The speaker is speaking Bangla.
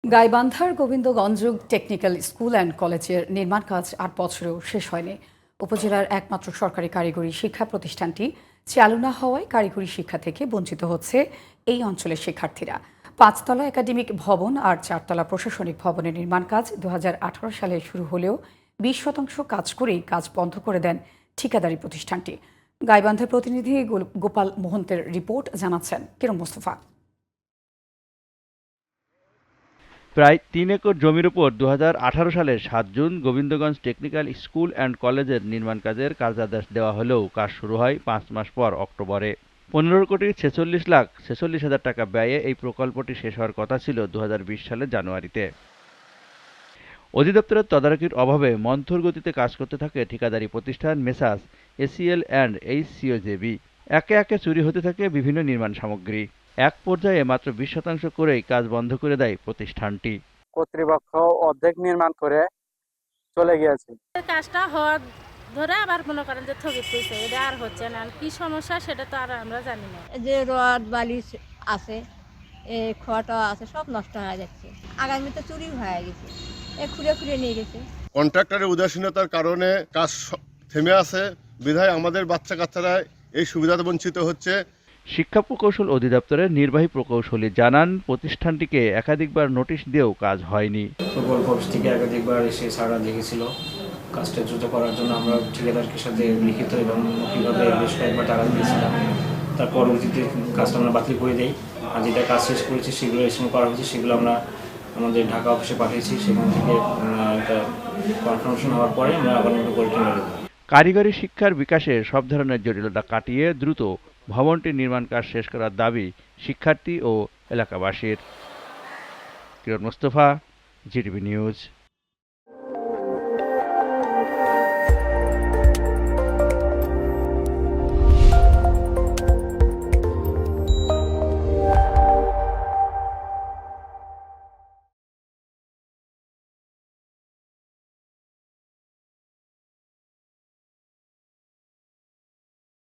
গাইবান্ধার গোবিন্দগঞ্জ টেকনিক্যাল স্কুল অ্যান্ড কলেজের নির্মাণ কাজ ৮ বছরেও শেষ হয়নি। উপজেলার একমাত্র সরকারি কারিগরি শিক্ষা প্রতিষ্ঠানটি চালু না হওয়ায় কারিগরি শিক্ষা থেকে বঞ্চিত হচ্ছে এই অঞ্চলের শিক্ষার্থীরা। ৫ তলা একাডেমিক ভবন আর ৪ তলা প্রশাসনিক ভবনের নির্মাণ কাজ ২০১৮ সালে শুরু হলেও ২০% কাজ করেই কাজ বন্ধ করে দেন ঠিকাদারি প্রতিষ্ঠানটি। গাইবান্ধার প্রতিনিধি গোপাল মোহন্তের রিপোর্ট জানাচ্ছেন কিরম মোস্তফা। প্রায় ৩ একর জমির উপর ২০১৮ সালের ৭ June Gobindaganj technical school and কলেজের নির্মাণ কাজের কার্যাদেশ দেওয়া হলেও কাজ শুরু হয় ৫ মাস পর অক্টোবরে। ১৫,৪৬,৪৬,০০০ টাকা ব্যয়ে এই প্রকল্পটি শেষ হওয়ার কথা ছিল ২০২০ সালের জানুয়ারিতে। অধিদপ্তরের তদারকির অভাবে মন্থর গতিতে কাজ করতে থাকে ঠিকাদারি প্রতিষ্ঠান মেসাস এসিএল অ্যান্ড এইচসিওজেবি। একে একে চুরি হতে থাকে বিভিন্ন নির্মাণ সামগ্রী। এক পর্যায়ে মাত্র ২০% করেই কাজ বন্ধ করে দেয় প্রতিষ্ঠানটি। কর্তৃপক্ষ অর্ধেক নির্মাণ করে চলে গিয়েছে। কাজটা হওয়ার ধরে আবার মনে করেন যে স্থগিত হয়েছে, এটা আর হচ্ছে না। কি সমস্যা সেটা তো আর আমরা জানি না। যে রড বালিশ আছে, খোয়াটা আছে, সব নষ্ট হয়ে যাচ্ছে। আগামীতে চুরি হয়ে গেছে, খুঁড়ে খুঁড়ে নিয়ে গেছে। কন্ট্রাক্টরের উদাসীনতার কারণে কাজ থেমে আছে, বিধায় আমাদের বাচ্চা কাচ্চারা এই সুবিধাতে বঞ্চিত হচ্ছে। শিক্ষা প্রকৌশল অধিদপ্তরের নির্বাহী প্রকৌশলী জানান, প্রতিষ্ঠানটিকে একাধিকবার নোটিশ দিয়েও কাজ হয়নি। প্রকল্প অফিস থেকে একাধিকবার এসে সারা দেখেছিল। কাজটা দ্রুত করার জন্য আমরা ঠিকাদারকে সাথে লিখিত এবং মৌখিকভাবে বেশ কয়েকবার টাকা দিয়েছিলাম। তার পরবর্তীতে কাজটা আমরা বাতিল করে দিই। আর যেটা কাজ শেষ করেছি সেগুলো এসে করা হয়েছে, সেগুলো আমরা আমাদের ঢাকা অফিসে পাঠিয়েছি। সেখান থেকে কনফার্মেশন হওয়ার পরে আমরা আবার নতুন করে টেন্ডার দেব। কারিগরি শিক্ষার বিকাশে সব ধরনের জটিলতা কাটিয়ে দ্রুত ভবনটির নির্মাণ কাজ শেষ করার দাবি শিক্ষার্থী ও এলাকাবাসীর। কিরণ মোস্তফা, জিটিভি নিউজ।